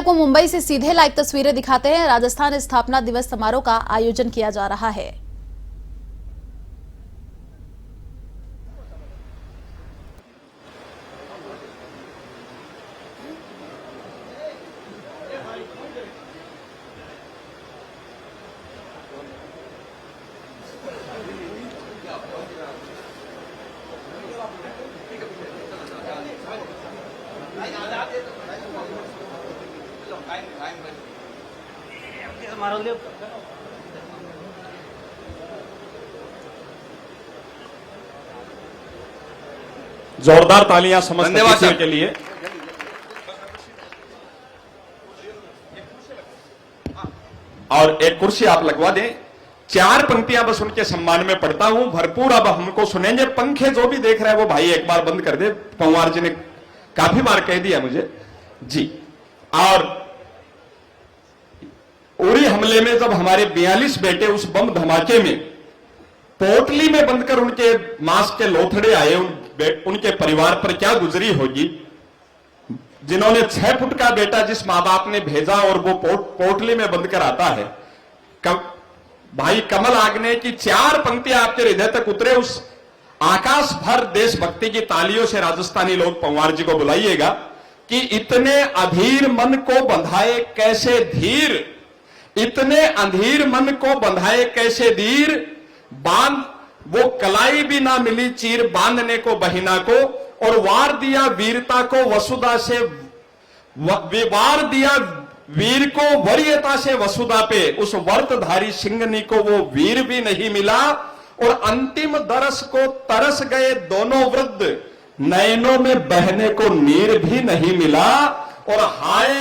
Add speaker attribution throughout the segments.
Speaker 1: को मुंबई से सीधे लाइव तस्वीरें दिखाते हैं। राजस्थान स्थापना दिवस समारोह का आयोजन किया जा रहा है।
Speaker 2: जोरदार तालियां समस्त अतिथियों के लिए। और एक कुर्सी आप लगवा दें। 4 पंक्तियां बस उनके सम्मान में पढ़ता हूं, भरपूर अब हमको सुनेंगे। पंखे जो भी देख रहे हैं वो भाई एक बार बंद कर दे। पंवार जी ने काफी बार कह दिया मुझे जी। और उरी हमले में जब हमारे 42 बेटे उस बम धमाके में पोटली में बंदकर उनके मांस के लोथड़े आए, उनके परिवार पर क्या गुजरी होगी। जिन्होंने 6 फुट का बेटा जिस मां बाप ने भेजा और वो पोटली में बंदकर आता है। भाई कमल आग्ने की 4 पंक्तियां आपके हृदय तक उतरे। उस आकाश भर देशभक्ति की तालियों से राजस्थानी लोग पंवार जी को बुलाइएगा कि इतने अधीर मन को बंधाए कैसे धीर, इतने अधीर मन को बंधाए कैसे धीर, बांध वो कलाई भी ना मिली चीर बांधने को बहिना को, और वार दिया वीरता को वसुधा से, वार दिया वीर को वरीयता से वसुधा पे, उस वर्तधारी सिंगनी को वो वीर भी नहीं मिला। और अंतिम दरस को तरस गए दोनों वृद्ध, नयनों में बहने को नीर भी नहीं मिला। और हाय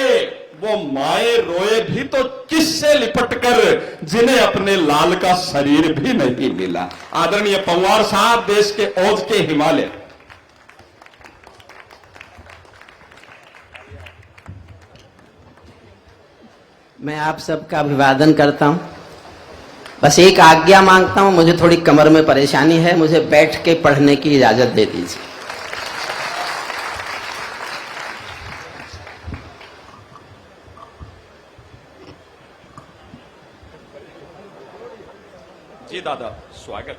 Speaker 2: वो माए रोए भी तो किससे लिपटकर, जिन्हें अपने लाल का शरीर भी नहीं मिला। आदरणीय पंवार साहब, देश के औज के हिमालय।
Speaker 3: मैं आप सबका अभिवादन करता हूं। बस एक आज्ञा मांगता हूं, मुझे थोड़ी कमर में परेशानी है, मुझे बैठ के पढ़ने की इजाजत दे दीजिए।
Speaker 2: जी दादा, स्वागत।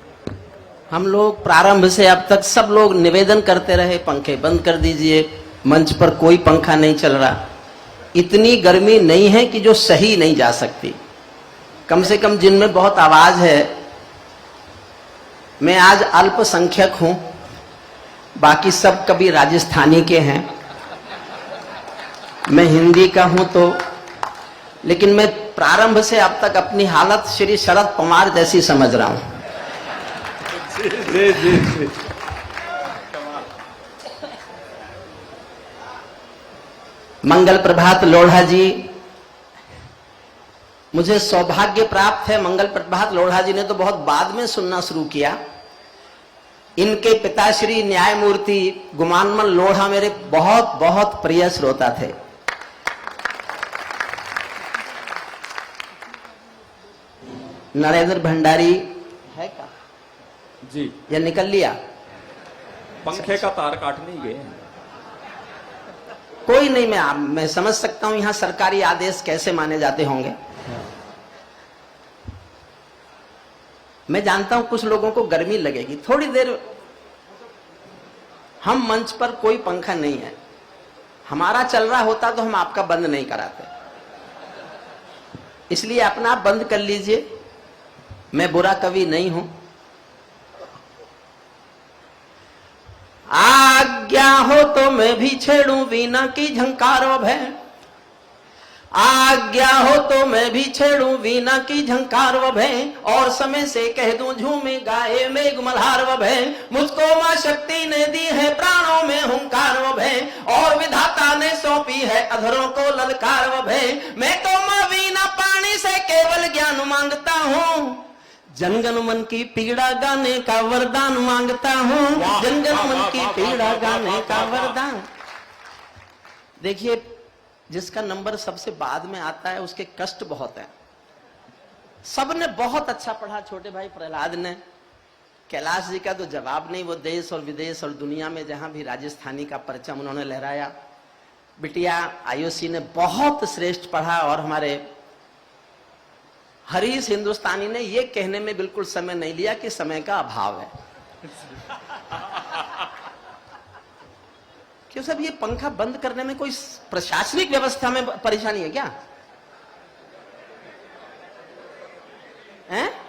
Speaker 3: हम लोग प्रारंभ से अब तक सब लोग निवेदन करते रहे, पंखे बंद कर दीजिए, मंच पर कोई पंखा नहीं चल रहा। इतनी गर्मी नहीं है कि जो सही नहीं जा सकती, कम से कम जिनमें बहुत आवाज है। मैं आज अल्पसंख्यक हूं, बाकी सब कभी राजस्थानी के हैं, मैं हिंदी का हूं तो, लेकिन मैं प्रारंभ से अब तक अपनी हालत श्री शरद पवार जैसी समझ रहा हूं।
Speaker 2: जी।
Speaker 3: मंगल प्रभात लोढ़ा जी, मुझे सौभाग्य प्राप्त है, मंगल प्रभात लोढ़ा जी ने तो बहुत बाद में सुनना शुरू किया। इनके पिताश्री न्यायमूर्ति गुमानमल लोढ़ा मेरे बहुत बहुत प्रिय श्रोता थे। नरेंद्र भंडारी है का
Speaker 2: जी,
Speaker 3: या निकल लिया?
Speaker 2: पंखे का तार काटने ही गए।
Speaker 3: कोई नहीं, मैं समझ सकता हूं यहां सरकारी आदेश कैसे माने जाते होंगे। मैं जानता हूं कुछ लोगों को गर्मी लगेगी, थोड़ी देर हम मंच पर कोई पंखा नहीं है, हमारा चल रहा होता तो हम आपका बंद नहीं कराते, इसलिए अपना आप बंद कर लीजिए। मैं बुरा कवि नहीं हूं। आज्ञा हो तो मैं भी छेड़ूं वीणा की झंकार भय, आज्ञा हो तो मैं भी छेड़ूं वीणा की झंकार भय, और समय से कह दूं झूमे गाए मेघ मल्हार भय। मुझको मां शक्ति ने दी है प्राणों में हुंकार भय, और विधाता ने सौंपी है अधरों को ललकार भय। मैं तो मां वीणा पानी से केवल ज्ञान मांगता हूं, जनगण मन की पीड़ा गाने का वरदान मांगता हूं, जनगण मन की पीड़ा गाने का वरदान। देखिए, जिसका नंबर सबसे बाद में आता है उसके कष्ट बहुत है। सबने बहुत अच्छा पढ़ा, छोटे भाई प्रहलाद ने, कैलाश जी का तो जवाब नहीं। वो देश और विदेश और दुनिया में जहां भी राजस्थानी का परचम उन्होंने लहराया। बिटिया आयुषी ने बहुत श्रेष्ठ पढ़ा और हमारे हरीश हिंदुस्तानी ने यह कहने में बिल्कुल समय नहीं लिया कि समय का अभाव है। क्यों साहब, ये पंखा बंद करने में कोई प्रशासनिक व्यवस्था में परेशानी है क्या? हैं?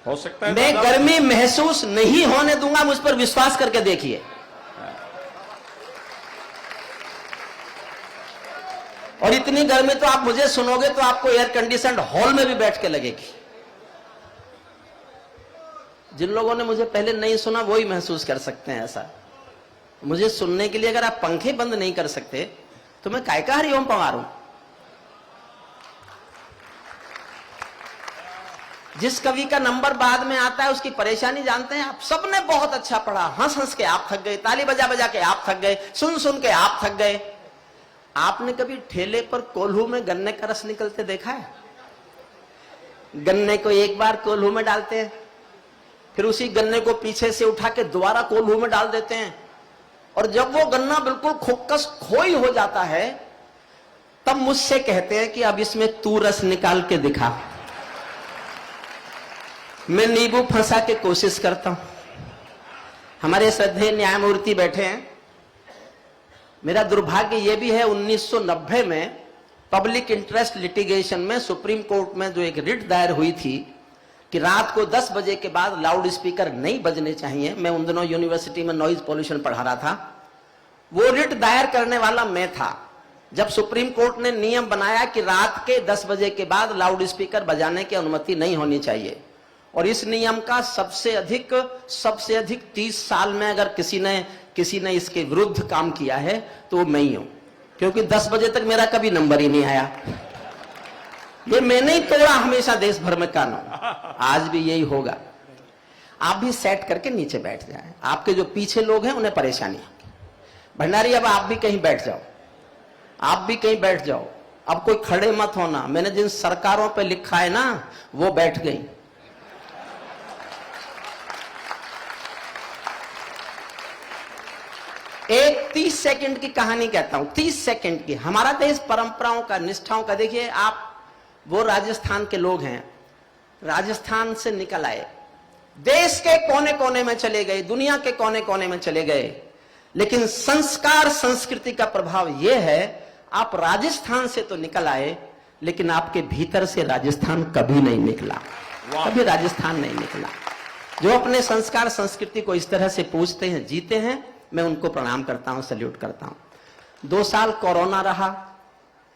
Speaker 2: हो सकता है
Speaker 3: मैं गर्मी महसूस नहीं होने दूंगा, मुझ पर विश्वास करके देखिए। और इतनी गर्मी तो आप मुझे सुनोगे तो आपको एयर कंडीशनड हॉल में भी बैठ के लगेगी। जिन लोगों ने मुझे पहले नहीं सुना वो ही महसूस कर सकते हैं ऐसा। मुझे सुनने के लिए अगर आप पंखे बंद नहीं कर सकते तो मैं काय का हरिओम पवारूं। जिस कवि का नंबर बाद में आता है उसकी परेशानी जानते हैं आप। सबने बहुत अच्छा पढ़ा, हंस हंस के आप थक गए, ताली बजा बजा के आप थक गए, सुन सुन के आप थक गए। आपने कभी ठेले पर कोल्हू में गन्ने का रस निकलते देखा है? गन्ने को एक बार कोल्हू में डालते हैं, फिर उसी गन्ने को पीछे से उठा के दोबारा कोल्हू में डाल देते हैं, और जब वो गन्ना बिल्कुल खोकस खोई हो जाता है तब मुझसे कहते हैं कि अब इसमें तू रस निकाल के दिखा। मैं नींबू फंसा के कोशिश करता हूं। हमारे श्रद्धेय न्यायमूर्ति बैठे हैं। मेरा दुर्भाग्य यह भी है 1990 में पब्लिक इंटरेस्ट लिटिगेशन में सुप्रीम कोर्ट में जो एक रिट दायर हुई थी कि रात को 10 बजे के बाद लाउड स्पीकर नहीं बजने चाहिए। मैं उन दिनों यूनिवर्सिटी में नॉइज पॉल्यूशन पढ़ा रहा था। वो रिट दायर करने वाला मैं था जब सुप्रीम कोर्ट ने नियम बनाया कि रात के 10 बजे के बाद लाउड स्पीकर बजाने की अनुमति नहीं होनी चाहिए। और इस नियम का सबसे अधिक 30 साल में अगर किसी ने इसके विरुद्ध काम किया है तो वो मैं ही हूं, क्योंकि 10 बजे तक मेरा कभी नंबर ही नहीं आया। ये मैंने ही तोड़ा हमेशा देश भर में कानून। आज भी यही होगा। आप भी सेट करके नीचे बैठ जाएं। आपके जो पीछे लोग हैं उन्हें परेशानी होगी। भंडारी, अब आप भी कहीं बैठ जाओ, आप भी कहीं बैठ जाओ। अब कोई खड़े मत होना। मैंने जिन सरकारों पे लिखा है ना वो बैठ गई। एक 30 सेकंड की कहानी कहता हूं, 30 सेकंड की। हमारा देश परंपराओं का, निष्ठाओं का। देखिए, आप वो राजस्थान के लोग हैं, राजस्थान से निकल आए, देश के कोने कोने में चले गए, दुनिया के कोने कोने में चले गए, लेकिन संस्कार संस्कृति का प्रभाव यह है आप राजस्थान से तो निकल आए लेकिन आपके भीतर से राजस्थान कभी नहीं निकला। कभी राजस्थान नहीं निकला। जो अपने संस्कार संस्कृति को इस तरह से पूछते हैं, जीते हैं, मैं उनको प्रणाम करता हूं, सल्यूट करता हूं। 2 साल कोरोना रहा,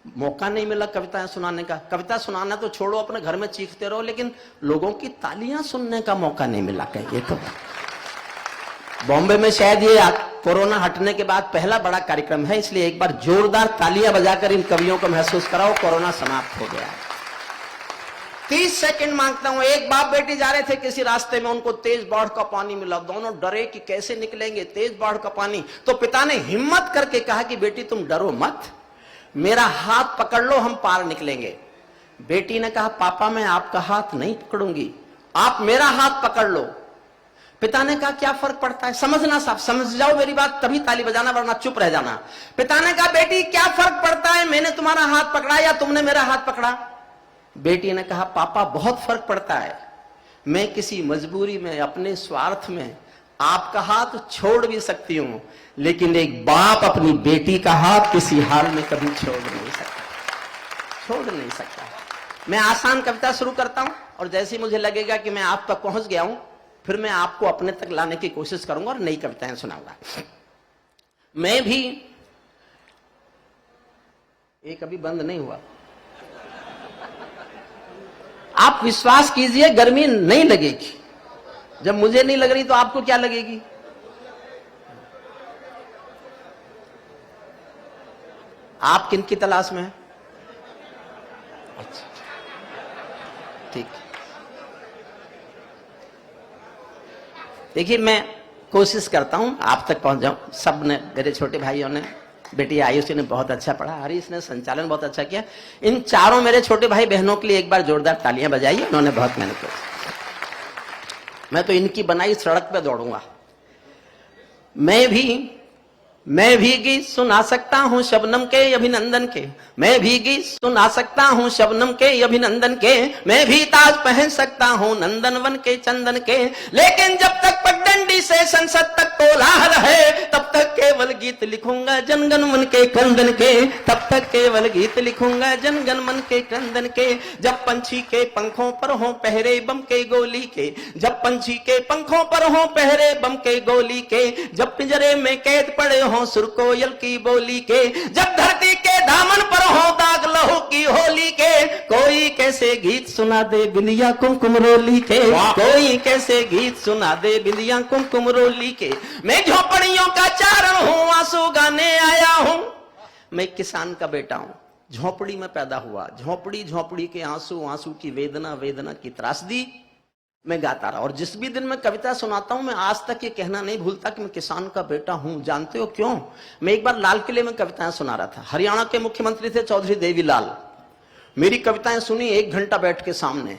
Speaker 3: मौका नहीं मिला कविताएं सुनाने का। कविता सुनाना तो छोड़ो, अपने घर में चीखते रहो, लेकिन लोगों की तालियां सुनने का मौका नहीं मिला कहीं। तो बॉम्बे में शायद ये कोरोना हटने के बाद पहला बड़ा कार्यक्रम है, इसलिए एक बार जोरदार तालियां बजाकर इन कवियों को महसूस कराओ कोरोना समाप्त हो गया है। 30 सेकंड मांगता हूं। एक बाप बेटी जा रहे थे किसी रास्ते में, उनको तेज बाढ़ का पानी मिला। दोनों डरे कि कैसे निकलेंगे, तेज बाढ़ का पानी। तो पिता ने हिम्मत करके कहा कि बेटी तुम डरो मत, मेरा हाथ पकड़ लो, हम पार निकलेंगे। बेटी ने कहा पापा मैं आपका हाथ नहीं पकड़ूंगी, आप मेरा हाथ पकड़ लो। पिता ने कहा क्या फर्क पड़ता है, समझना साहब, समझ जाओ मेरी बात तभी ताली बजाना, वरना चुप रह जाना। पिता ने कहा बेटी क्या फर्क पड़ता है, मैंने तुम्हारा हाथ पकड़ा या तुमने मेरा हाथ पकड़ा। बेटी ने कहा पापा बहुत फर्क पड़ता है, मैं किसी मजबूरी में, अपने स्वार्थ में आपका हाथ छोड़ भी सकती हूं, लेकिन एक बाप अपनी बेटी का हाथ किसी हाल में कभी छोड़ नहीं सकता। मैं आसान कविता शुरू करता हूं और जैसे मुझे लगेगा कि मैं आप तक पहुंच गया हूं, फिर मैं आपको अपने तक लाने की कोशिश करूंगा और नई कविताएं सुनाऊंगा। मैं भी, एक अभी बंद नहीं हुआ, आप विश्वास कीजिए गर्मी नहीं लगेगी। जब मुझे नहीं लग रही तो आपको क्या लगेगी। आप किन की तलाश में हैं? अच्छा ठीक। देखिए मैं कोशिश करता हूं आप तक पहुंच जाऊं। सब ने, मेरे छोटे भाइयों ने, बेटी आयुषी ने बहुत अच्छा पढ़ा, हरीश ने संचालन बहुत अच्छा किया। इन चारों मेरे छोटे भाई बहनों के लिए एक बार जोरदार तालियां बजाइए, उन्होंने बहुत मेहनत की। मैं तो इनकी बनाई सड़क पे दौड़ूंगा। मैं भी मैं भी गीत सुना सकता हूँ शबनम के अभिनंदन के, मैं भी गीत सुना सकता हूँ शबनम के अभिनंदन के, मैं भी ताज पहन सकता हूँ नंदनवन के चंदन के, लेकिन जब तक पगडंडी से संसद तक कोलाहल है तब तक केवल गीत लिखूंगा जनगण मन के क्रंदन के, तब तक केवल गीत लिखूंगा जनगण मन के क्रंदन के। जब पंछी के पंखों पर हो पहरे बम के गोली के, जब पंछी के पंखों पर हो पहरे बम के गोली के, जब पिंजरे में कैद पड़े हो सुर कोयल की बोली के, जब धरती के दामन पर हो दाग लहू की होली के, कोई कैसे गीत सुना दे बिंदिया कुमकुम रोली के, कोई कैसे गीत सुना दे बिंदिया कुमकुम रोली के। मैं झोपड़ियों का चारण हूँ, आंसू गाने आया हूँ, मैं किसान का बेटा हूँ, झोपड़ी में पैदा हुआ, झोपड़ी झोपड़ी के आंसू, आंसू की वेदना, वेदना की त्रासदी मैं गाता रहा। और जिस भी दिन मैं कविता सुनाता हूं मैं आज तक ये कहना नहीं भूलता कि मैं किसान का बेटा हूं। जानते हो क्यों? मैं एक बार लाल किले में कविताएं सुना रहा था, हरियाणा के मुख्यमंत्री थे चौधरी देवीलाल, मेरी कविताएं सुनी 1 घंटा बैठ के सामने,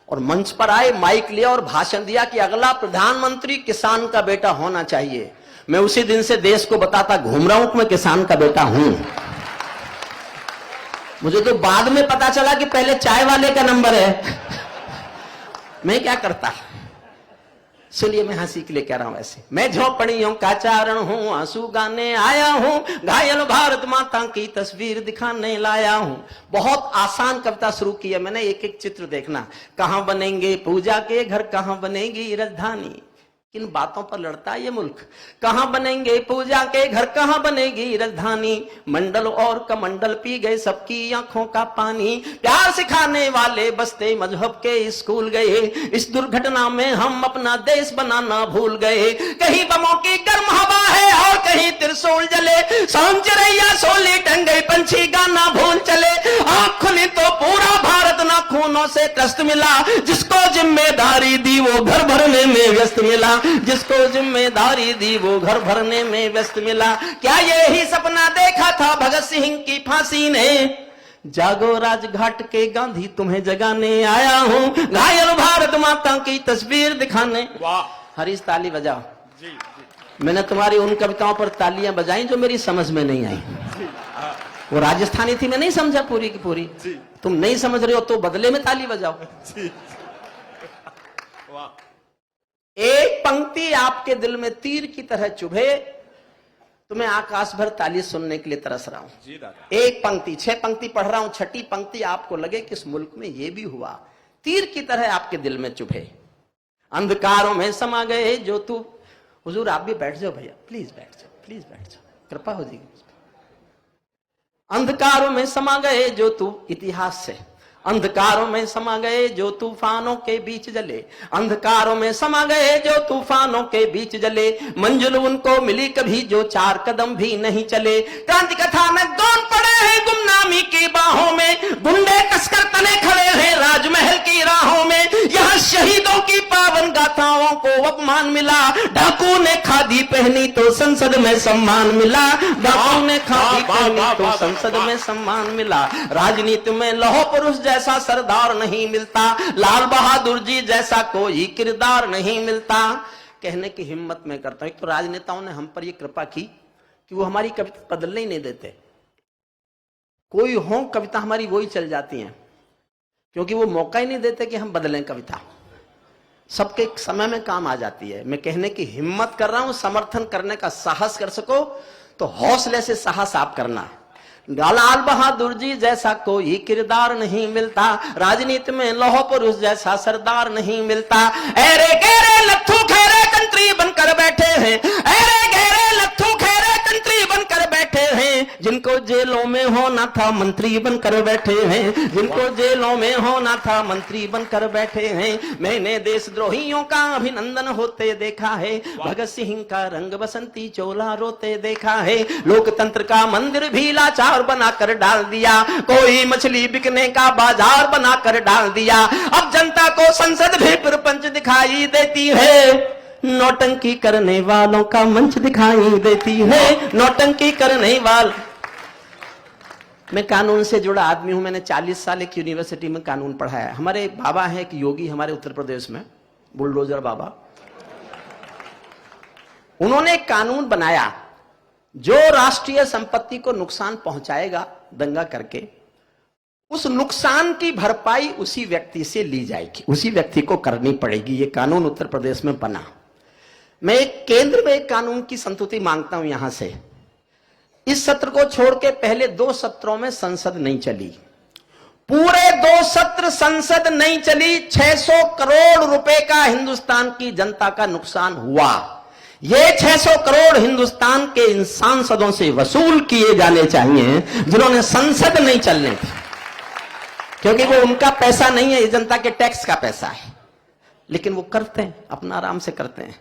Speaker 3: और मंच पर आए, माइक लिया और भाषण दिया कि अगला प्रधानमंत्री किसान का बेटा होना चाहिए। मैं उसी दिन से देश को बताता घूम रहा हूं कि मैं किसान का बेटा हूं। मुझे तो बाद में पता चला कि पहले चाय वाले का नंबर है। मैं क्या करता, इसलिए मैं हंसी के लिए कह रहा हूं। ऐसे मैं झोपड़ियों का चारण हूं, आंसू गाने आया हूं, घायल भारत माता की तस्वीर दिखाने लाया हूं। बहुत आसान कविता शुरू की है मैंने, एक एक चित्र देखना। कहां बनेंगे पूजा के घर, कहां बनेगी राजधानी, किन बातों पर लड़ता है ये मुल्क। कहां बनेंगे पूजा के घर, कहां बनेगी राजधानी, मंडल और कमंडल पी गए सबकी आंखों का पानी, प्यार सिखाने वाले बसते मजहब के स्कूल गए, इस दुर्घटना में हम अपना देश बनाना भूल गए। कहीं बमों की गर्म हवा है और कहीं त्रिशूल जले, सांझ चिरैया सोली टंगे पंछी गाना भूल चले, आंख खुली तो पूरा भारत ना खूनों से त्रस्त मिला, जिसको जिम्मेदारी दी वो घर भरने में व्यस्त मिला, जिसको जिम्मेदारी दी वो घर भरने में व्यस्त मिला। क्या यही सपना देखा था भगत सिंह की फांसी ने, जागो राजघाट के गांधी तुम्हें जगाने आया हूं, घायल भारत माता की तस्वीर दिखाने। वाह हरीश ताली बजाओ। जी, जी। मैंने तुम्हारी उन कविताओं पर तालियां बजाई जो मेरी समझ में नहीं आई। वो राजस्थानी थी, मैं नहीं समझा पूरी की पूरी। तुम नहीं समझ रहे हो तो बदले में ताली बजाओ। एक पंक्ति आपके दिल में तीर की तरह चुभे तो मैं आकाश भर ताली सुनने के लिए तरस रहा हूं। एक पंक्ति, 6 पंक्ति पढ़ रहा हूं, 6ठी पंक्ति आपको लगे कि इस मुल्क में यह भी हुआ, तीर की तरह आपके दिल में चुभे। अंधकारों में समा गए जो तू, हुजूर आप भी बैठ जाओ भैया, प्लीज बैठ जाओ, प्लीज बैठ जाओ, कृपा हो जाएगी। अंधकारों में समा गए जो तू इतिहास से, अंधकारों में समा गए जो तूफानों के बीच जले, अंधकारों में समा गए जो तूफानों के बीच जले, मंजिल उनको मिली कभी जो 4 कदम भी नहीं चले। क्रांति कथानक गौन पड़े हैं गुमनामी की बाहों में, गुंडे कसकर तने खड़े हैं राजमहल की राहों में, यहाँ शहीदों की पावन गाथाओं को अपमान मिला, डाकू ने खादी पहनी तो संसद में सम्मान मिला, डाकू ने खादी पहनी तो संसद में सम्मान मिला। राजनीति में लौह पुरुष जैसा सरदार नहीं मिलता, लाल बहादुर जी जैसा कोई किरदार नहीं मिलता। कहने की हिम्मत मैं करता हूं, एक तो राजनेताओं ने हम पर यह कृपा की कि वो हमारी कविता बदलने ही नहीं देते, कोई हो कविता हमारी वही चल जाती है, क्योंकि वो मौका ही नहीं देते कि हम बदलें कविता, सबके समय में काम आ जाती है। मैं कहने की हिम्मत कर रहा हूं, समर्थन करने का साहस कर सको तो हौसले से साहस आप करना। लाल बहादुर जी जैसा कोई किरदार नहीं मिलता, राजनीति में लौह पुरुष जैसा सरदार नहीं मिलता। ऐरे गहरे लट्ठू खैरे कंत्री बनकर बैठे हैं, ऐरे गहरे लट्ठू खैरे कंत्री बनकर बैठे हैं, जिनको जेलों में होना था मंत्री बनकर बैठे हैं, जिनको जेलों में होना था मंत्री बनकर बैठे हैं। मैंने देशद्रोहियों का अभिनंदन होते देखा है, भगत सिंह का रंग बसंती चोला रोते देखा है, लोकतंत्र का मंदिर भी लाचार बनाकर डाल दिया, कोई मछली बिकने का बाजार बनाकर डाल दिया। अब जनता को संसद भी प्रपंच दिखाई देती है, नौटंकी करने वालों का मंच दिखाई देती है, नौटंकी करने वाल। मैं कानून से जुड़ा आदमी हूं, मैंने 40 साल एक यूनिवर्सिटी में कानून पढ़ाया है। हमारे बाबा हैं एक योगी हमारे उत्तर प्रदेश में, बुलडोजर बाबा, उन्होंने एक कानून बनाया जो राष्ट्रीय संपत्ति को नुकसान पहुंचाएगा दंगा करके, उस नुकसान की भरपाई उसी व्यक्ति से ली जाएगी, उसी व्यक्ति को करनी पड़ेगी। ये कानून उत्तर प्रदेश में बना। मैं एक केंद्र में एक कानून की संतुष्टि मांगता हूं यहां से। इस सत्र को छोड़ के पहले 2 सत्रों में संसद नहीं चली, पूरे 2 सत्र संसद नहीं चली। 600 करोड़ रुपए का हिंदुस्तान की जनता का नुकसान हुआ। ये 600 करोड़ हिंदुस्तान के इन सांसदों से वसूल किए जाने चाहिए जिन्होंने संसद नहीं चलने दी, क्योंकि वो उनका पैसा नहीं है, ये जनता के टैक्स का पैसा है। लेकिन वो करते हैं, अपना आराम से करते हैं।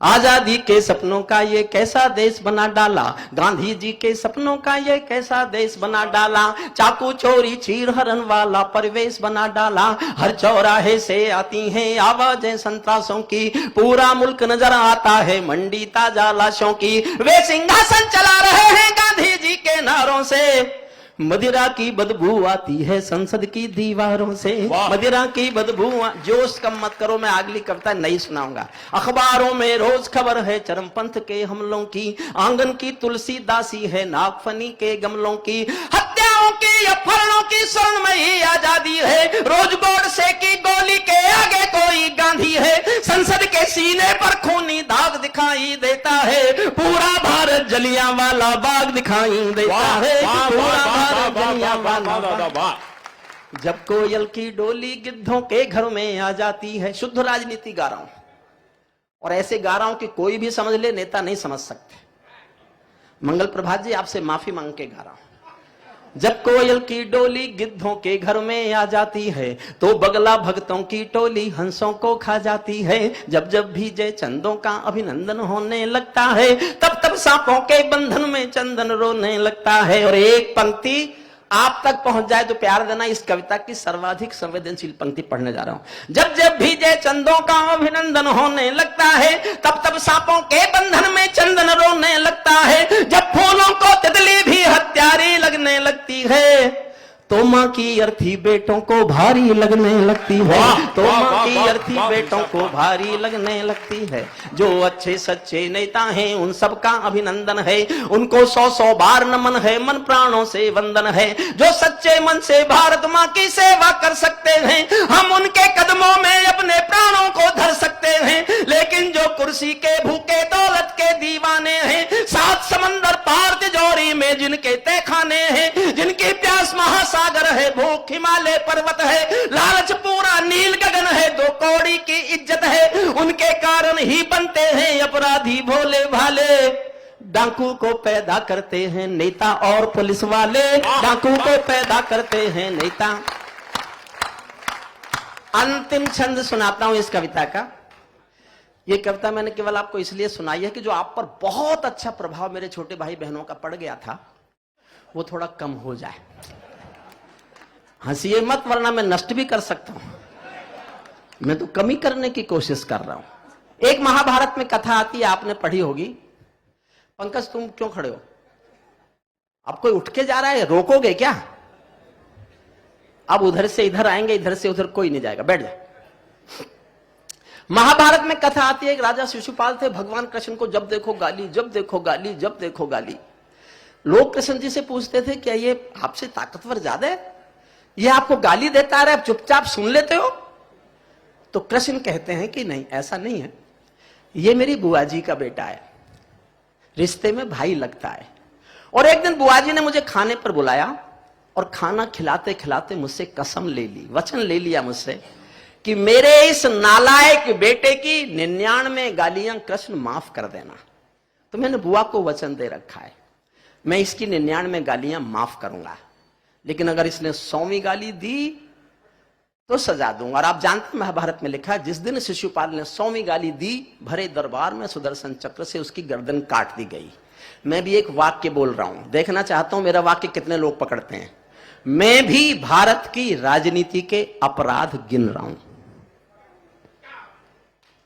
Speaker 3: आजादी के सपनों का ये कैसा देश बना डाला, गांधी जी के सपनों का ये कैसा देश बना डाला, चाकू चोरी चीर हरण वाला परिवेश बना डाला। हर चौराहे से आती हैं आवाजें संतरासों की, पूरा मुल्क नजर आता है मंडी ताजा लाशों की। वे सिंहासन चला रहे हैं गांधी जी के नारों से, मदिरा की बदबू आती है संसद की दीवारों से। मदिरा की बदबू, जोश कम मत करो, मैं अगली कविता नहीं सुनाऊंगा। अखबारों में रोज खबर है चरमपंथ के हमलों की, आंगन की तुलसी दासी है नागफनी के गमलों की। हत्याओं की अपहरणों की स्वर्णमयी आजादी है, रोज गोडसे की गोली के आगे कोई गांधी है। संसद के सीने पर खूनी दाग दिखाई देता है, पूरा भारत जलियांवाला बाग दिखाई देता है, पूरा जब कोयल की डोली गिद्धों के घर में आ जाती है। शुद्ध राजनीति गा रहा हूं, और ऐसे गा रहा हूं कि कोई भी समझ ले, नेता नहीं समझ सकते। मंगल प्रभात जी, आपसे माफी मांग के गा रहा हूं। जब कोयल की डोली गिद्धों के घर में आ जाती है, तो बगला भक्तों की टोली हंसों को खा जाती है। जब जब भी जय चंदों का अभिनंदन होने लगता है, तब तब सांपों के बंधन में चंदन रोने लगता है। और एक पंक्ति आप तक पहुंच जाए तो प्यार देना, इस कविता की सर्वाधिक संवेदनशील पंक्ति पढ़ने जा रहा हूं। जब जब भी जय चंदों का अभिनंदन होने लगता है, तब तब सांपों के बंधन में चंदन रोने लगता है। जब फूलों को तितली भी हत्यारी लगने लगती है, तो माँ की अर्थी बेटों को भारी लगने लगती है, तो माँ की अर्थी बेटों को भारी लगने लगती है। जो अच्छे सच्चे नेता हैं उन सबका अभिनंदन है, उनको 100-100 बार नमन है, मन प्राणों से वंदन है। जो सच्चे मन से भारत माँ की सेवा कर सकते हैं, हम उनके कदमों में अपने प्राणों को धर सकते हैं। लेकिन जो कुर्सी के भूखे दौलत के दीवाने हैं, 7 समंदर पार तिजोरी में जिनके तहखाने हैं, जिनकी प्यास महासागर है, भूख हिमालय पर्वत है, लालच पूरा नील गगन है, 2 कौड़ी की इज्जत है, उनके कारण ही बनते हैं अपराधी भोले भाले। डाकू को पैदा करते हैं नेता और पुलिस वाले, डाकू को पैदा करते हैं नेता। अंतिम छंद सुनाता हूं इस कविता का। ये कविता मैंने केवल आपको इसलिए सुनाई है कि जो आप पर बहुत अच्छा प्रभाव मेरे छोटे भाई बहनों का पड़ गया था, वो थोड़ा कम हो जाए। हंसिए मत, वरना मैं नष्ट भी कर सकता हूं। मैं तो कमी करने की कोशिश कर रहा हूं। एक महाभारत में कथा आती है, आपने पढ़ी होगी। पंकज, तुम क्यों खड़े हो? अब कोई उठ के जा रहा है, रोकोगे क्या? अब उधर से इधर आएंगे, इधर से उधर कोई नहीं जाएगा, बैठ जाए। महाभारत में कथा आती है, एक राजा शिशुपाल थे, भगवान कृष्ण को जब देखो गाली, जब देखो गाली, जब देखो गाली। लोग कृष्ण जी से पूछते थे, क्या ये आपसे ताकतवर ज्यादा है? ये आपको गाली देता रहे, आप चुपचाप सुन लेते हो? तो कृष्ण कहते हैं कि नहीं, ऐसा नहीं है, ये मेरी बुआ जी का बेटा है, रिश्ते में भाई लगता है। और एक दिन बुआ जी ने मुझे खाने पर बुलाया, और खाना खिलाते खिलाते मुझसे कसम ले ली, वचन ले लिया मुझसे कि मेरे इस नालायक बेटे की 99 गालियां कृष्ण माफ कर देना। तो मैंने बुआ को वचन दे रखा है, मैं इसकी 99 गालियां माफ करूंगा, लेकिन अगर इसने 100वीं गाली दी तो सजा दूंगा। और आप जानते हैं महाभारत में लिखा है, जिस दिन शिशुपाल ने 100वीं गाली दी, भरे दरबार में सुदर्शन चक्र से उसकी गर्दन काट दी गई। मैं भी एक वाक्य बोल रहा हूं, देखना चाहता हूं मेरा वाक्य कितने लोग पकड़ते हैं। मैं भी भारत की राजनीति के अपराध गिन रहा हूं,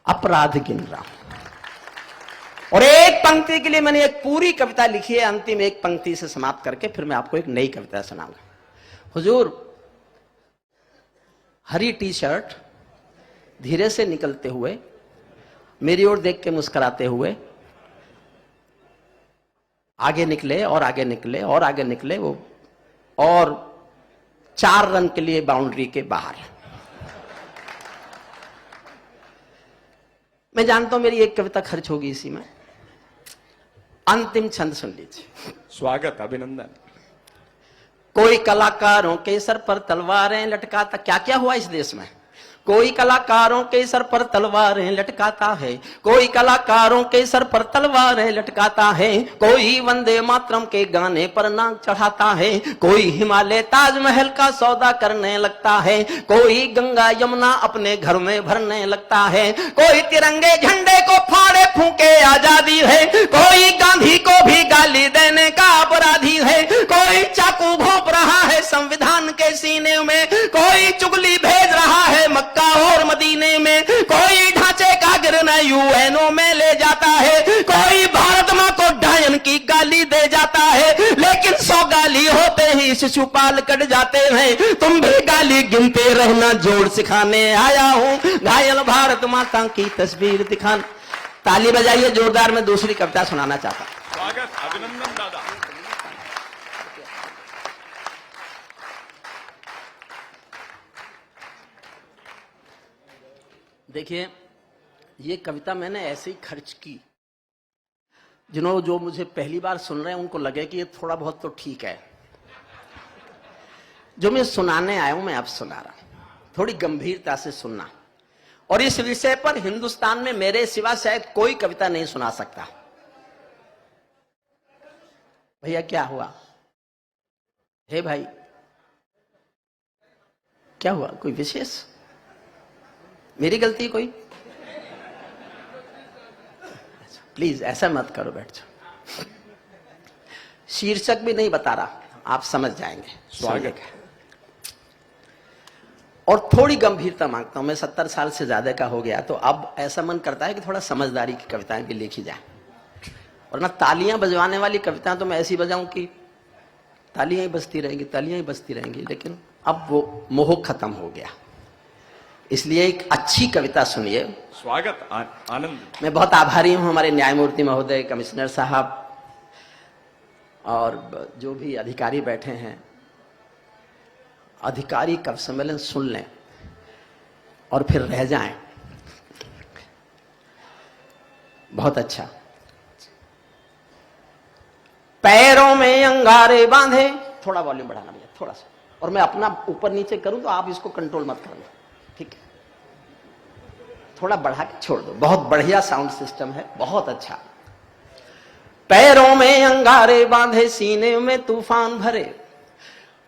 Speaker 3: अपराध गिन रहा हूं। और एक पंक्ति के लिए मैंने एक पूरी कविता लिखी है, अंतिम एक पंक्ति से समाप्त करके फिर मैं आपको एक नई कविता सुनाऊंगा। हुजूर, हरी टी शर्ट, धीरे से निकलते हुए, मेरी ओर देख के मुस्कुराते हुए, आगे निकले और आगे निकले और आगे निकले वो, और 4 रन के लिए बाउंड्री के बाहर। मैं जानता हूं मेरी एक कविता खर्च होगी इसी में। अंतिम छंद सुन लीजिए।
Speaker 2: स्वागत, अभिनंदन।
Speaker 3: कोई कलाकारों के सर पर तलवारें लटकाता, क्या क्या हुआ इस देश में। कोई कलाकारों के सर पर तलवारें लटकाता है, कोई कलाकारों के सर पर तलवारें लटकाता है, कोई वंदे मातरम के गाने पर नाक चढ़ाता है, कोई हिमालय ताजमहल का सौदा करने लगता है, कोई गंगा यमुना अपने घर में भरने लगता है, कोई तिरंगे झंडे को फाड़े फूंके आजादी है, कोई गांधी को भी गाली देने का अपराधी है, कोई चाकू भोंक रहा है संविधान के सीने में, कोई चुगली भेज रहा है मक्का और मदीने में, कोई ढांचे का गिरना यूएनओ में ले जाता है, कोई भारत मां को डायन की गाली दे जाता है, लेकिन 100 गाली होते ही शिशुपाल कट जाते हैं। तुम भी गाली गिनते रहना, जोड़ सिखाने आया हूं, घायल भारत माता की तस्वीर दिखाना। ताली बजाइए जोरदार। मैं दूसरी कविता सुनाना चाहता हूं।
Speaker 2: स्वागत, अभिनंदन दादा।
Speaker 3: देखिए, ये कविता मैंने ऐसे ही खर्च की। जो मुझे पहली बार सुन रहे हैं उनको लगे कि ये थोड़ा बहुत तो ठीक है। जो मैं सुनाने आया हूं मैं अब सुना रहा हूं, थोड़ी गंभीरता से सुनना। और इस विषय पर हिंदुस्तान में मेरे सिवा शायद कोई कविता नहीं सुना सकता। भैया क्या हुआ? हे भाई क्या हुआ? कोई विशेष? मेरी गलती कोई? प्लीज ऐसा मत करो, बैठ जाओ। शीर्षक भी नहीं बता रहा, आप समझ जाएंगे।
Speaker 2: स्वागत।
Speaker 3: और थोड़ी गंभीरता मांगता हूं। मैं 70 साल से ज्यादा का हो गया, तो अब ऐसा मन करता है कि थोड़ा समझदारी की कविताएं भी लिखी जाए। और ना तालियां बजवाने वाली कविताएं तो मैं ऐसी बजाऊं कि तालियां ही बजती रहेंगी, तालियां ही बजती रहेंगी। लेकिन अब वो मोह खत्म हो गया, इसलिए एक अच्छी कविता सुनिए।
Speaker 2: स्वागत, आनंद।
Speaker 3: मैं बहुत आभारी हूं हमारे न्यायमूर्ति महोदय, कमिश्नर साहब और जो भी अधिकारी बैठे हैं। अधिकारी कवि सम्मेलन सुन लें और फिर रह जाएं। बहुत अच्छा। पैरों में अंगारे बांधे, थोड़ा वॉल्यूम बढ़ाना भैया, थोड़ा सा। और मैं अपना ऊपर नीचे करूं तो आप इसको कंट्रोल मत करना, ठीक है? थोड़ा बढ़ा के छोड़ दो। बहुत बढ़िया साउंड सिस्टम है, बहुत अच्छा। पैरों में अंगारे बांधे, सीने में तूफान भरे,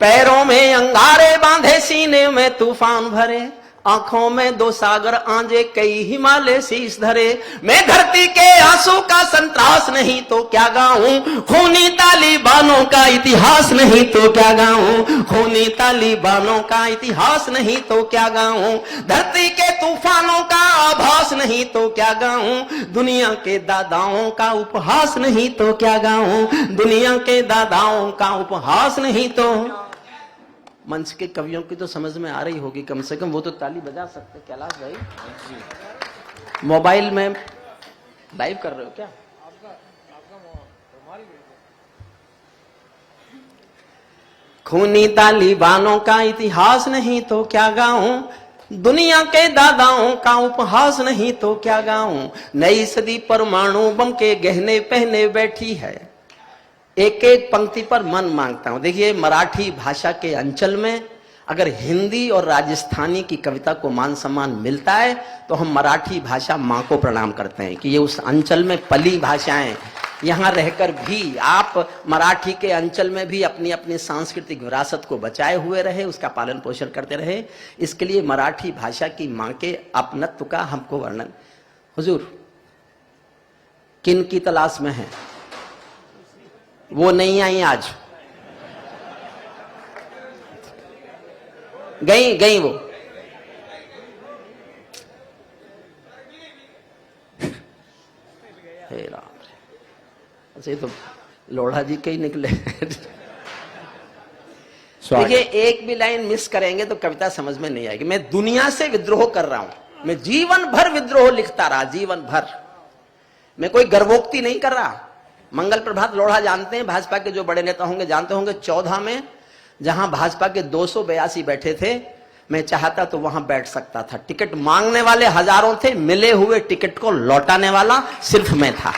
Speaker 3: पैरों में अंगारे बांधे, सीने में तूफान भरे, आंखों में 2 सागर आंजे, कई हिमालय शीश धरे। मैं धरती के आंसू का संतरास नहीं तो क्या गाऊं, खूनी तालिबानों का इतिहास नहीं तो क्या गाऊं, खूनी तालिबानों का इतिहास नहीं तो क्या गाऊं, धरती के तूफानों का आभास नहीं तो क्या गाऊं, दुनिया के दादाओं का उपहास नहीं तो क्या गाऊं, दुनिया के दादाओं का उपहास नहीं तो। मंच के कवियों की तो समझ में आ रही होगी, कम से कम वो तो ताली बजा सकते। कैलाश भाई, मोबाइल में लाइव कर रहे हो क्या? खूनी तालिबानों का इतिहास नहीं तो क्या गाऊं, दुनिया के दादाओं का उपहास नहीं तो क्या गाऊं, नई सदी परमाणु बम के गहने पहने बैठी है। एक एक पंक्ति पर मन मांगता हूं। देखिए, मराठी भाषा के अंचल में अगर हिंदी और राजस्थानी की कविता को मान सम्मान मिलता है तो हम मराठी भाषा मां को प्रणाम करते हैं कि ये उस अंचल में पली भाषाएं। यहां रहकर भी आप मराठी के अंचल में भी अपनी अपनी सांस्कृतिक विरासत को बचाए हुए रहे, उसका पालन पोषण करते रहे। इसके लिए मराठी भाषा की मां के अपनत्व का हमको वर्णन। हुजूर किन की तलाश में है? वो नहीं आई आज, गई वो। हे राम, अच्छा तो लोढ़ा जी के ही निकले। देखिए, एक भी लाइन मिस करेंगे तो कविता समझ में नहीं आएगी। मैं दुनिया से विद्रोह कर रहा हूं, मैं जीवन भर विद्रोह लिखता रहा, जीवन भर। मैं कोई गर्वोक्ति नहीं कर रहा, मंगल प्रभात लोढ़ा जानते हैं, भाजपा के जो बड़े नेता होंगे जानते होंगे। 14 में जहां भाजपा के 282 बैठे थे, मैं चाहता तो वहां बैठ सकता था। टिकट मांगने वाले हजारों थे, मिले हुए टिकट को लौटाने वाला सिर्फ मैं था,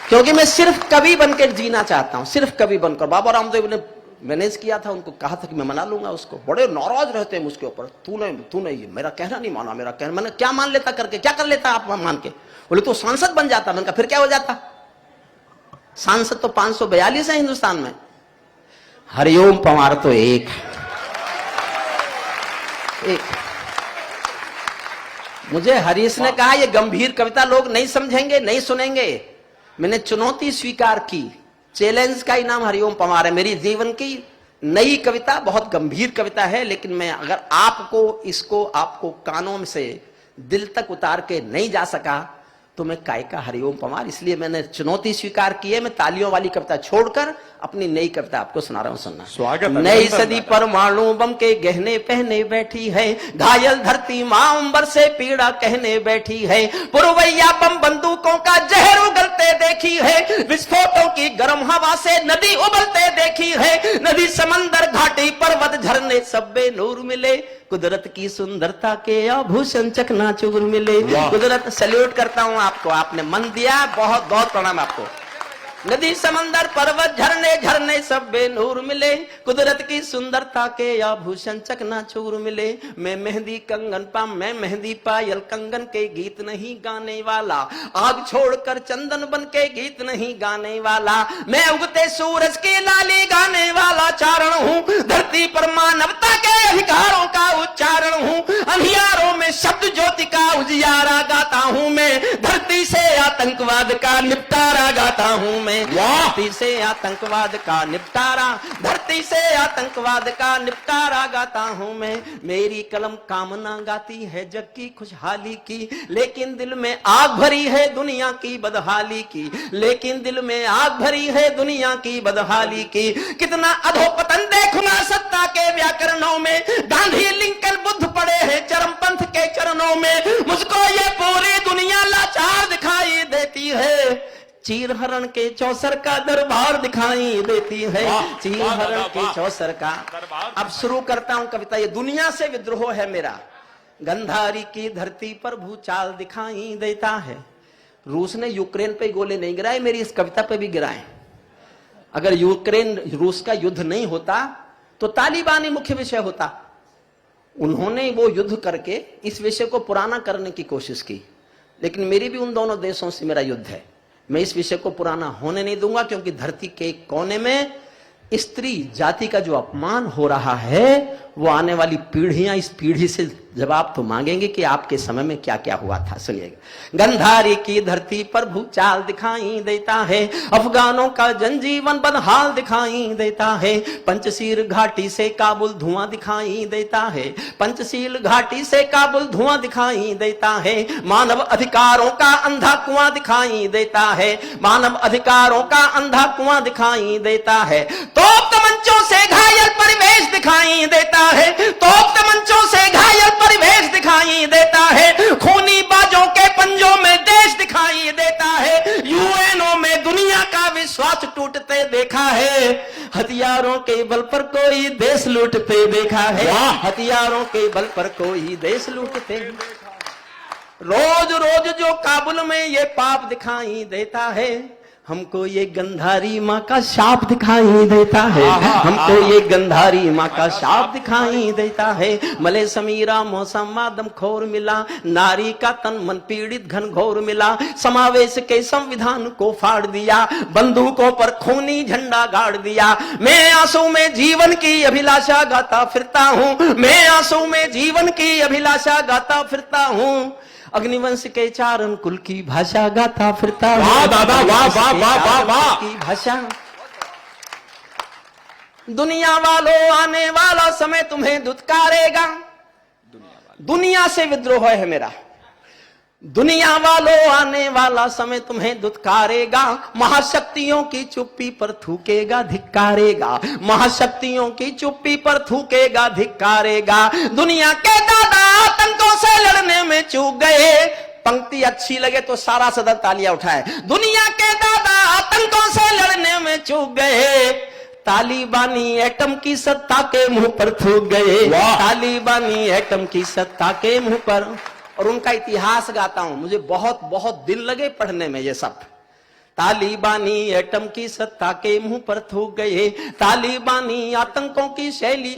Speaker 3: क्योंकि मैं सिर्फ कवि बनकर जीना चाहता हूं, सिर्फ कवि बनकर। बाबा रामदेव ने मैनेज किया था, उनको कहा था कि मैं मना लूंगा उसको, बड़े नाराज रहते हैं मुझके ऊपर, तूने ये मेरा कहना नहीं माना, मेरा कहना मैंने क्या मान लेता करके, क्या कर लेता आप मान के? बोले तो सांसद बन जाता। मैंने कहा फिर क्या हो जाता? सांसद तो 542 है हिंदुस्तान में, हरिओम पंवार तो एक। मुझे हरीश ने कहा ये गंभीर कविता लोग नहीं समझेंगे, नहीं सुनेंगे। मैंने चुनौती स्वीकार की, चैलेंज का ही नाम हरिओम पंवार है। मेरी जीवन की नई कविता, बहुत गंभीर कविता है, लेकिन मैं अगर आपको कानों से दिल तक उतार के नहीं जा सका तो मैं काय का हरिओम पंवार। इसलिए मैंने चुनौती स्वीकार की है। मैं तालियों वाली कविता छोड़कर अपनी नई कविता आपको सुना रहा हूं, सुनना।
Speaker 2: स्वागत।
Speaker 3: नई सदी परमाणु बम के गहने पहने बैठी है, घायल धरती मां अंबर से पीड़ा कहने बैठी है, पुरवैया बम बंदूकों का जहर उगलते देखी है, विस्फोटों की गर्म हवा से नदी उबलते देखी है, नदी समंदर घाटी पर्वत झरने सब बेनूर मिले, कुदरत की सुंदरता के आभूषण चकनाचूर मिले। कुदरत, सैल्यूट करता हूं आपको, आपने मन दिया, बहुत बहुत प्रणाम आपको। नदी समंदर पर्वत झरने झरने सब बेनूर मिले, कुदरत की सुंदरता के आभूषण चकनाचूर मिले। मैं मेहंदी पायल कंगन के गीत नहीं गाने वाला, आग छोड़कर चंदन बन के गीत नहीं गाने वाला, मैं उगते सूरज की लाली गाने वाला चारण हूँ, धरती पर मानवता के अधिकारों का उच्चारण हूँ, अंधियारों में शब्द ज्योति का उजियारा गाता हूँ मैं, धरती से आतंकवाद का निपटारा गाता हूँ मैं, धरती से आतंकवाद का निपटारा, धरती से आतंकवाद का निपटारा गाता हूं मैं। मेरी कलम कामना गाती है जग की खुशहाली की, लेकिन दिल में आग भरी है दुनिया की बदहाली की, लेकिन दिल में आग भरी है दुनिया की बदहाली की। कितना अधोपतन देखो ना सत्ता के व्याकरणों में, गांधी लिंकन बुद्ध पड़े हैं चरमपंथ के चरणों में, मुझको ये पूरी दुनिया लाचार दिखाई देती है, चीरहरण के चौसर का दरबार दिखाई देती है, चीरहरण के चौसर का। अब शुरू करता हूं कविता, ये दुनिया से विद्रोह है मेरा। गंधारी की धरती पर भूचाल दिखाई देता है, रूस ने यूक्रेन पे गोले नहीं गिराए, मेरी इस कविता पे भी गिराए। अगर यूक्रेन रूस का युद्ध नहीं होता तो तालिबान ही मुख्य विषय होता। उन्होंने वो युद्ध करके इस विषय को पुराना करने की कोशिश की, लेकिन मेरी भी उन दोनों देशों से मेरा युद्ध है। मैं इस विषय को पुराना होने नहीं दूंगा, क्योंकि धरती के एक कोने में स्त्री जाति का जो अपमान हो रहा है, वो आने वाली पीढ़ियां इस पीढ़ी से जवाब तो मांगेंगे कि आपके समय में क्या क्या हुआ था। सुनिएगा। गंधारी की धरती पर भूचाल दिखाई देता है, अफगानों का जनजीवन बदहाल दिखाई देता है, पंचशील घाटी से काबुल धुआं दिखाई देता है, पंचशील घाटी से काबुल धुआं दिखाई देता है, मानव अधिकारों का अंधा कुआं दिखाई देता है, मानव अधिकारों का अंधा कुआं दिखाई देता है, तोप तमंचों से घायल परिवेश दिखाई देता है, तोप तमंचों से घायल परिवेश दिखाई देता है, खूनी बाजों के पंजों में देश दिखाई देता है, यूएनओ में दुनिया का विश्वास टूटते देखा है, हथियारों के बल पर कोई देश लूटते देखा है, हथियारों के बल पर कोई देश लूटते। रोज रोज जो काबुल में ये पाप दिखाई देता है, हमको ये गंधारी माँ का शाप दिखाई देता है, हमको ये गंधारी माँ का शाप दिखाई देता है। मले समीरा मौसम आदम खोर मिला, नारी का तन मन पीड़ित घन घोर मिला, समावेश के संविधान को फाड़ दिया, बंदूकों पर खूनी झंडा गाड़ दिया। मैं आंसू में जीवन की अभिलाषा गाता फिरता हूँ, मैं आंसू में जीवन की अभिलाषा गाता फिरता हूँ, अग्निवंश के चारण कुल की भाषा गाता फिरता हूं।
Speaker 2: वाह दादा, वाह वाह वाह वाह वाह।
Speaker 3: की भाषा। दुनिया वालों, आने वाला समय तुम्हें दुत्कारेगा। दुनिया से विद्रोह है मेरा। दुनिया वालों, आने वाला समय तुम्हें दुत्कारेगा, महाशक्तियों की चुप्पी पर थूकेगा धिक्कारेगा, महाशक्तियों की चुप्पी पर थूकेगा धिक्कारेगा। दुनिया के दादा आतंकों से लड़ने में चूक गए, पंक्ति अच्छी लगे तो सारा सदन तालियां उठाए। दुनिया के दादा आतंकों से लड़ने में चूक गए, तालिबानी एटम की सत्ता के मुंह पर थूक गए, तालिबानी एटम की सत्ता के मुंह पर। और उनका इतिहास गाता हूं, मुझे बहुत बहुत दिल लगे पढ़ने में ये सब। तालिबानी एटम की सत्ता के मुंह पर थूक गए, तालिबानी आतंकों की शैली।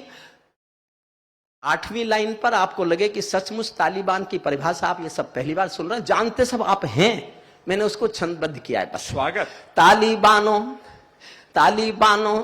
Speaker 3: 8वीं लाइन पर आपको लगे कि सचमुच तालिबान की परिभाषा आप ये सब पहली बार सुन रहे हैं, जानते सब आप हैं, मैंने उसको छंदबद्ध किया है बस।
Speaker 2: स्वागत।
Speaker 3: तालिबानों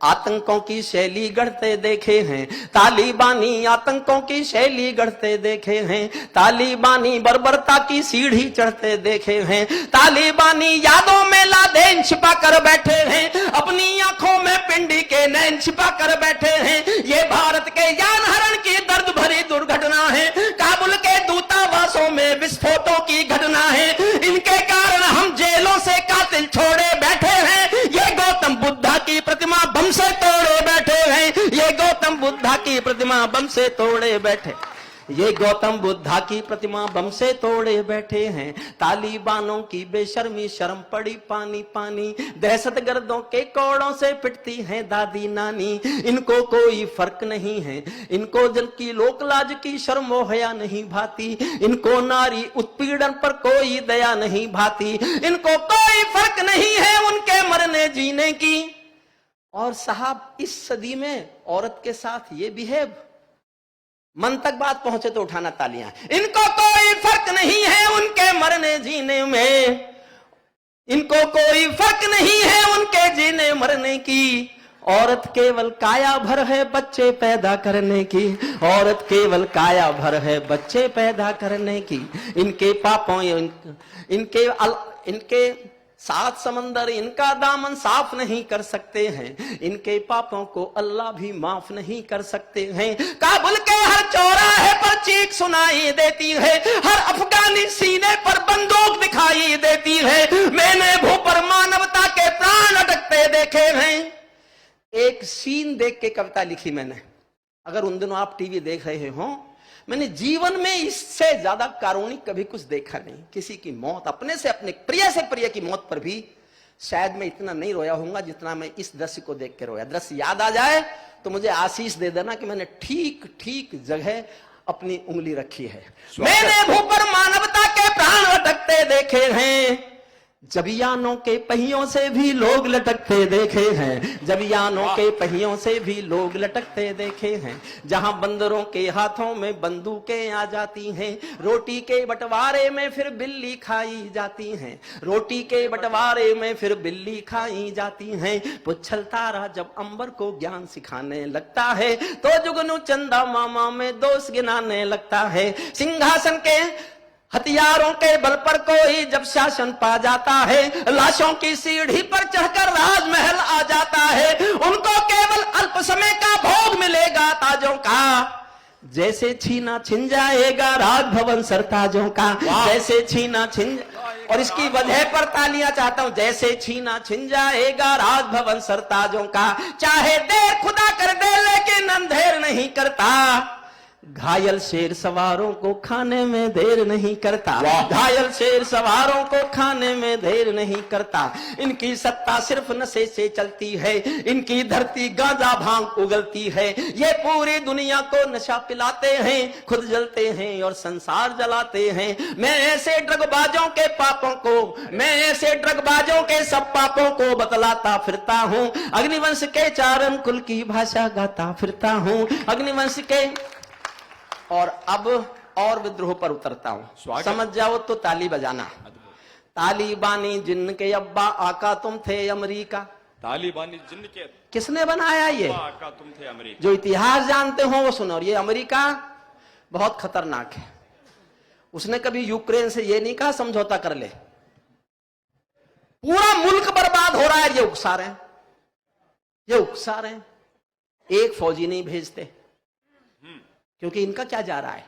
Speaker 3: आतंकों की शैली गढ़ते देखे हैं, तालिबानी आतंकों की शैली गढ़ते देखे हैं, तालिबानी बर्बरता की सीढ़ी चढ़ते देखे हैं, तालिबानी यादों में लादेन छिपा कर बैठे हैं, अपनी आंखों में पिंडी के नैन छिपा कर बैठे हैं। ये भारत के यान हरण की दर्द भरी दुर्घटना है, काबुल के दूतावासों में विस्फोटों की घटना है, इनके कारण हम जेलों से कातिल छोड़े बैठे हैं। ये गौतम बुद्धा की प्रतिमा बम से तोड़े बैठे हैं, ये गौतम बुद्धा की प्रतिमा बम से तोड़े बैठे, ये गौतम बुद्धा की प्रतिमा बम से तोड़े बैठे हैं। तालिबानों की बेशर्मी शर्म पड़ी पानी पानी, दहशतगर्दों के कोड़ों से पिटती हैं दादी नानी। इनको कोई फर्क नहीं है, इनको जन की लोकलाज की शर्म व हया नहीं भाती, इनको नारी उत्पीड़न पर कोई दया नहीं भाती, इनको कोई फर्क नहीं है उनके मरने जीने की। और साहब इस सदी में औरत के साथ ये बिहेव, मन तक बात पहुंचे तो उठाना तालियां। इनको कोई फर्क नहीं है उनके मरने जीने में, इनको कोई फर्क नहीं है उनके जीने मरने की। औरत केवल काया भर है बच्चे पैदा करने की, औरत केवल काया भर है बच्चे पैदा करने की। इनके पापों इनके 7 समंदर इनका दामन साफ नहीं कर सकते हैं, इनके पापों को अल्लाह भी माफ नहीं कर सकते हैं। काबुल के हर चौराहे पर चीख सुनाई देती है, हर अफगानी सीने पर बंदूक दिखाई देती है। मैंने भू पर मानवता के प्राण अटकते देखे हैं। एक सीन देख के कविता लिखी मैंने, अगर उन दिनों आप टीवी देख रहे हो, मैंने जीवन में इससे ज्यादा कारुणिक कभी कुछ देखा नहीं। किसी की मौत, अपने से अपने प्रिय से प्रिय की मौत पर भी शायद मैं इतना नहीं रोया होऊंगा जितना मैं इस दृश्य को देख के रोया। दृश्य याद आ जाए तो मुझे आशीष दे देना कि मैंने ठीक ठीक जगह अपनी उंगली रखी है। मैंने भू पर मानवता के प्राण अटकते देखे हैं, जब यानों के पहियों से भी लोग लटकते देखे हैं, जब यानों के पहियों से भी लोग लटकते देखे हैं। जहां बंदरों के हाथों में बंदूकें आ जाती हैं, रोटी के बंटवारे में फिर बिल्ली खाई जाती हैं, रोटी के बंटवारे में फिर बिल्ली खाई जाती हैं। पुच्छल तारा जब अंबर को ज्ञान सिखाने लगता है, तो जुगनू चंदा मामा में दोष गिनाने लगता है। सिंहासन के हथियारों के बल पर कोई जब शासन पा जाता है, लाशों की सीढ़ी पर चढ़कर राजमहल आ जाता है। उनको केवल अल्प समय का भोग मिलेगा ताजों का, जैसे छीना छिन जाएगा राजभवन सरताजों का, जैसे छीना छिन। और इसकी वजह पर तालियां चाहता हूं, जैसे छीना छिन जाएगा राजभवन सरताजों का। चाहे देर खुदा कर दे लेकिन अंधेर नहीं करता, घायल शेर सवारों को खाने में देर नहीं करता, घायल शेर सवारों को खाने में देर नहीं करता। इनकी सत्ता सिर्फ नशे से चलती है, इनकी धरती गांजा भांग उगलती है। ये पूरी दुनिया को नशा पिलाते हैं, खुद जलते हैं और संसार जलाते हैं। मैं ऐसे ड्रगबाजों के पापों को, मैं ऐसे ड्रगबाजों के सब पापों को बतलाता फिरता हूँ। अग्निवंश के चारण कुल की भाषा गाता फिरता हूँ, अग्निवंश के। और अब और विद्रोह पर उतरता हूं, समझ जाओ तो ताली बजाना। तालिबानी जिन्न के अब्बा आका तुम थे अमेरिका,
Speaker 2: तालिबानी जिन्न के
Speaker 3: किसने बनाया ये?
Speaker 2: आका तुम थे अमेरिका।
Speaker 3: जो इतिहास जानते हो वो सुनो। और ये अमेरिका बहुत खतरनाक है। उसने कभी यूक्रेन से ये नहीं कहा समझौता कर ले, पूरा मुल्क बर्बाद हो रहा है, ये उकसा रहे हैं, ये उकसा रहे हैं। एक फौजी नहीं भेजते, क्योंकि इनका क्या जा रहा है,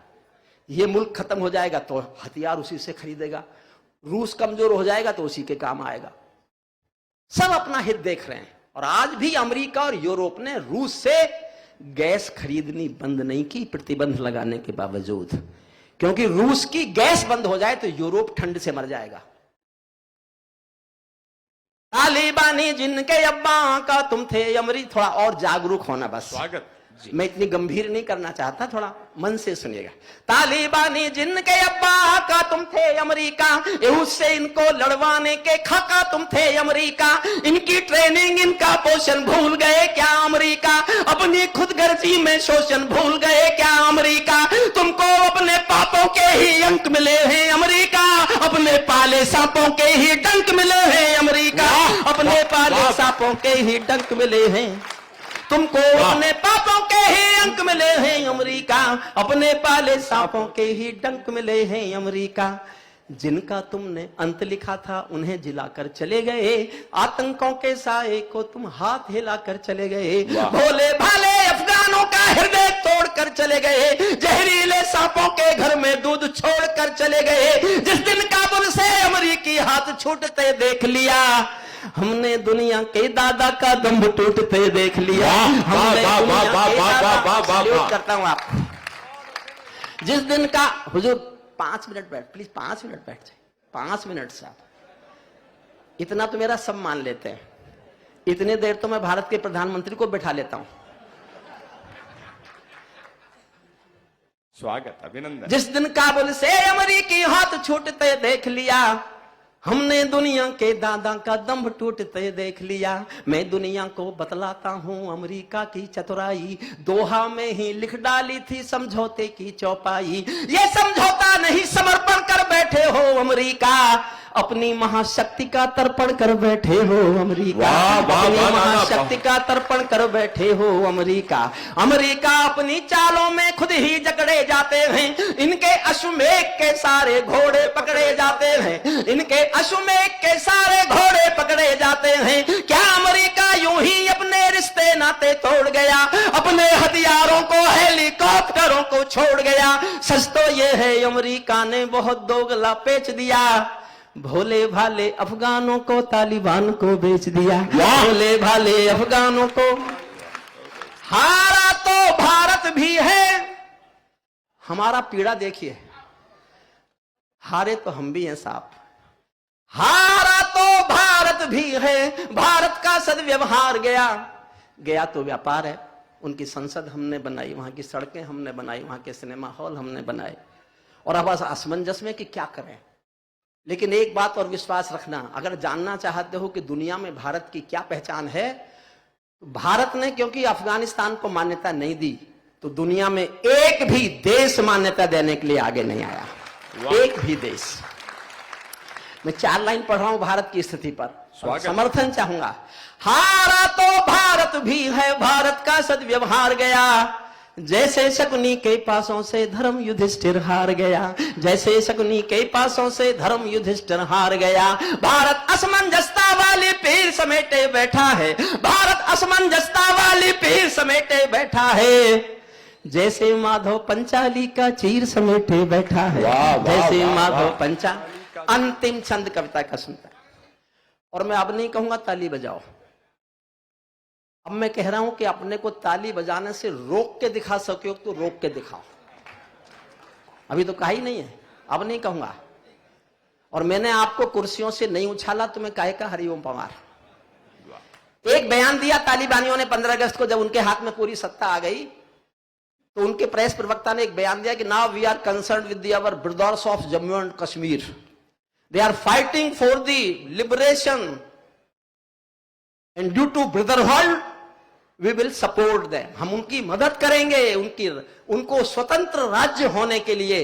Speaker 3: ये मुल्क खत्म हो जाएगा तो हथियार उसी से खरीदेगा, रूस कमजोर हो जाएगा तो उसी के काम आएगा। सब अपना हित देख रहे हैं। और आज भी अमेरिका और यूरोप ने रूस से गैस खरीदनी बंद नहीं की, प्रतिबंध लगाने के बावजूद। क्योंकि रूस की गैस बंद हो जाए तो यूरोप ठंड से मर जाएगा। तालिबानी जिनके अब्बा का तुम थे अमरी, थोड़ा और जागरूक होना बस।
Speaker 2: स्वागत जी।
Speaker 3: मैं इतनी गंभीर नहीं करना चाहता, थोड़ा मन से सुनिएगा। तालिबानी जिनके अब्बा का तुम थे अमरीका, उससे इनको लड़वाने के खाका तुम थे अमरीका। इनकी ट्रेनिंग इनका पोषण भूल गए क्या अमरीका, अपनी खुदगर्जी में शोषण भूल गए क्या अमरीका। तुमको अपने पापों के ही अंक मिले हैं अमरीका, अपने पाले सांपों के ही डंक मिले हैं अमरीका, अपने पाले सांपों के ही डंक मिले हैं। तुमको अपने पापों के ही अंक मिले हैं अमरीका, अपने पाले सांपों के ही डंक मिले हैं अमरीका। जिनका तुमने अंत लिखा था उन्हें जिलाकर चले गए, आतंकों के साए को तुम हाथ हिलाकर चले गए। भोले भाले अफगानों का हृदय तोड़कर चले गए, जहरीले सांपों के घर में दूध छोड़कर चले गए। जिस दिन काबुल से अमरीकी हाथ छूटते देख लिया, हमने दुनिया के दादा का दम टूटते देख लिया। हमने दुनिया के दादा, सल्यूट करता हूं आपको। जिस दिन का हुजूर 5 मिनट बैठ, प्लीज 5 मिनट बैठ जाए, 5 मिनट साहब, इतना तो मेरा सब मान लेते हैं, इतने देर तो मैं भारत के प्रधानमंत्री को बैठा लेता हूं।
Speaker 2: स्वागत, अभिनंदन।
Speaker 3: जिस दिन काबुल से अमरीकी हाथ छूटते देख लिया, हमने दुनिया के दादा का दम टूटते देख लिया। मैं दुनिया को बतलाता हूँ अमेरिका की चतुराई, दोहा में ही लिख डाली थी समझौते की चौपाई। ये समझौता नहीं समर्पण कर बैठे हो अमेरिका, अपनी महाशक्ति का तर्पण कर बैठे हो अमेरिका, अपनी महाशक्ति का तर्पण कर बैठे हो अमेरिका। अमेरिका अपनी चालों में खुद ही जकड़े जाते हैं, इनके अश्वमेघ के सारे घोड़े पकड़े जाते हैं, इनके अश्वमेघ के सारे घोड़े पकड़े जाते हैं। क्या अमेरिका यूं ही अपने रिश्ते नाते तोड़ गया, अपने हथियारों को हेलीकॉप्टरों को छोड़ गया? सच तो ये है अमेरिका ने बहुत दोगला पेच दिया, भोले भाले अफगानों को तालिबान को बेच दिया। भोले भाले अफगानों को। हारा तो भारत भी है, हमारा पीड़ा देखिए, हारे तो हम भी हैं साहब। हारा तो भारत भी है, भारत का सदव्यवहार गया, गया तो व्यापार है। उनकी संसद हमने बनाई, वहां की सड़कें हमने बनाई, वहां के सिनेमा हॉल हमने बनाए, और अब असमंजस में कि क्या करें। लेकिन एक बात और विश्वास रखना, अगर जानना चाहते हो कि दुनिया में भारत की क्या पहचान है, भारत ने क्योंकि अफगानिस्तान को मान्यता नहीं दी, तो दुनिया में एक भी देश मान्यता देने के लिए आगे नहीं आया, एक भी देश। मैं 4 लाइन पढ़ रहा हूं भारत की स्थिति पर, समर्थन चाहूंगा। हारा तो भारत भी है, भारत का सदव्यवहार गया, जैसे शकुनी के पासों से धर्म युधिष्ठिर हार गया, जैसे शकुनी के पासों से धर्म युधिष्ठिर हार गया। भारत असमंजसता वाली पीर समेटे बैठा है, भारत असमंजसता वाली पीर समेटे बैठा है, जैसे माधव पंचाली का चीर समेटे बैठा है, जैसे माधव पंचाली। अंतिम छंद कविता का सुनता है, और मैं अब नहीं कहूंगा ताली बजाओ, अब मैं कह रहा हूं कि अपने को ताली बजाने से रोक के दिखा सके तो रोक के दिखाओ। अभी तो कहा ही नहीं है, अब नहीं कहूंगा। और मैंने आपको कुर्सियों से नहीं उछाला तो मैं काहे का हरिओम पवार। एक बयान दिया तालिबानियों ने 15 अगस्त को, जब उनके हाथ में पूरी सत्ता आ गई, तो उनके प्रेस प्रवक्ता ने एक बयान दिया कि now we are concerned with our brothers of Jammu and Kashmir, they are fighting for the liberation and due to brotherhood we will support them. हम उनकी मदद करेंगे, उनको स्वतंत्र राज्य होने के लिए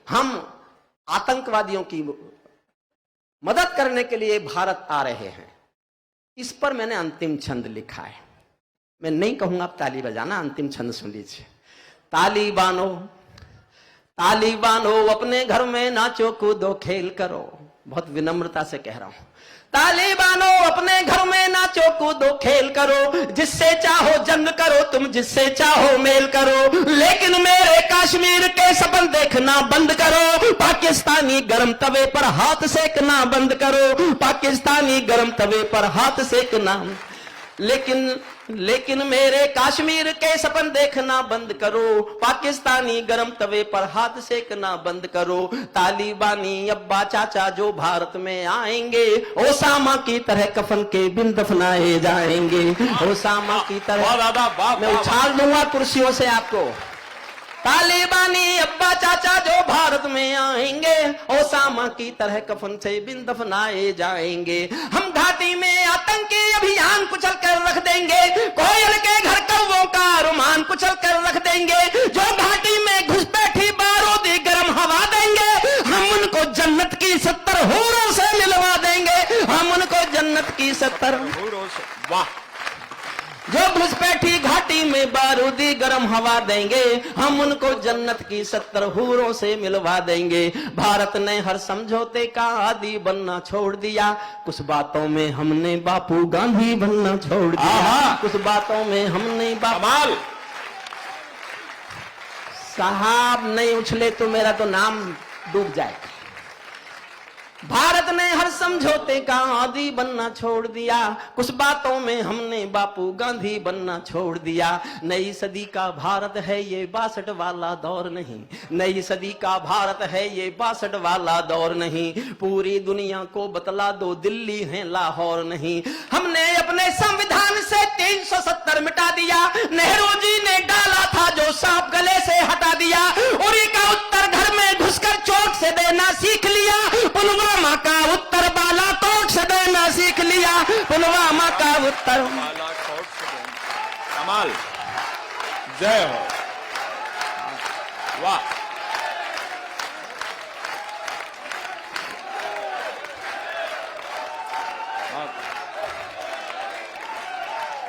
Speaker 3: हम आतंकवादियों की मदद करने के लिए भारत आ रहे हैं। इस पर मैंने अंतिम छंद लिखा है, मैं नहीं कहूंगा आप ताली बजाना, अंतिम छंद सुन लीजिए। तालिबानो तालिबानो अपने घर में नाचो कूदो खेल करो, बहुत विनम्रता से कह रहा हूं। तालिबानो अपने घर में नाचो कूदो खेल करो, जिससे चाहो जंग करो तुम, जिससे चाहो मेल करो, लेकिन मेरे कश्मीर के सपन देखना बंद करो। पाकिस्तानी गर्म तवे पर हाथ सेकना बंद करो, पाकिस्तानी गर्म तवे पर हाथ सेकना। लेकिन लेकिन मेरे कश्मीर के सपन देखना बंद करो, पाकिस्तानी गरम तवे पर हाथ सेकना बंद करो। तालिबानी अब्बा चाचा जो भारत में आएंगे, ओसामा की तरह कफन के बिन दफनाए जाएंगे। ओसामा की तरह मैं उछाल दूंगा कुर्सियों से आपको। तालिबानी अब्बा चाचा जो भारत में आएंगे, ओसामा की तरह कफन से बिन दफनाए जाएंगे। हम घाटी में आतंकी अभियान कुचल कर रख देंगे, कोयल के घर कौवों का रुमान कुचल कर रख देंगे। जो घाटी में घुस बैठी बारूदी गर्म हवा देंगे, हम उनको जन्नत की 70 हूरों से मिलवा देंगे। हम उनको जन्नत की 70
Speaker 2: हूरों से, वाह।
Speaker 3: जो घुसपैठी घाटी में बारूदी गर्म हवा देंगे, हम उनको जन्नत की 70 हूरों से मिलवा देंगे। भारत ने हर समझौते का आदी बनना छोड़ दिया, कुछ बातों में हमने बापू गांधी बनना छोड़ दिया। कुछ बातों में हमने
Speaker 2: कमाल।
Speaker 3: साहब नहीं उछले तो मेरा तो नाम डूब जाएगा। भारत ने हर समझौते का आदी बनना छोड़ दिया, कुछ बातों में हमने बापू गांधी बनना छोड़ दिया। नई सदी का भारत है ये 62 वाला दौर नहीं, नई सदी का भारत है ये 62 वाला दौर नहीं। पूरी दुनिया को बतला दो दिल्ली है लाहौर नहीं। हमने अपने संविधान से 370 मिटा दिया, नेहरू जी ने डाला था जो सांप गले से हटा दिया। उरी का उत्तर घर में घुसकर चोट से देना सीख लिया, पुलवामा का उत्तर बालाकोट से देना सीख लिया। पुलवामा का उत्तर
Speaker 2: बालाकोट से देना। कमाल, जय हो, वाह।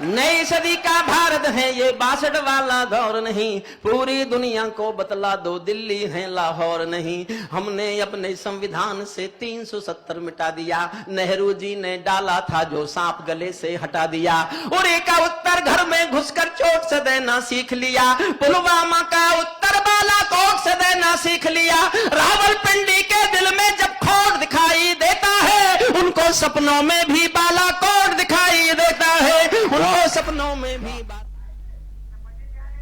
Speaker 3: नई सदी का भारत है ये 62 वाला दौर नहीं। पूरी दुनिया को बतला दो दिल्ली है लाहौर नहीं। हमने अपने संविधान से 370 मिटा दिया, नेहरू जी ने डाला था जो सांप गले से हटा दिया। उरी का उत्तर घर में घुसकर चोट से देना सीख लिया, पुलवामा का उत्तर बालाकोट से देना सीख लिया। रावलपिंडी के दिल में जब खोट दिखाई देता है, उनको सपनों में भी बालाकोट दिखाई देता है। उनको सपनों में भी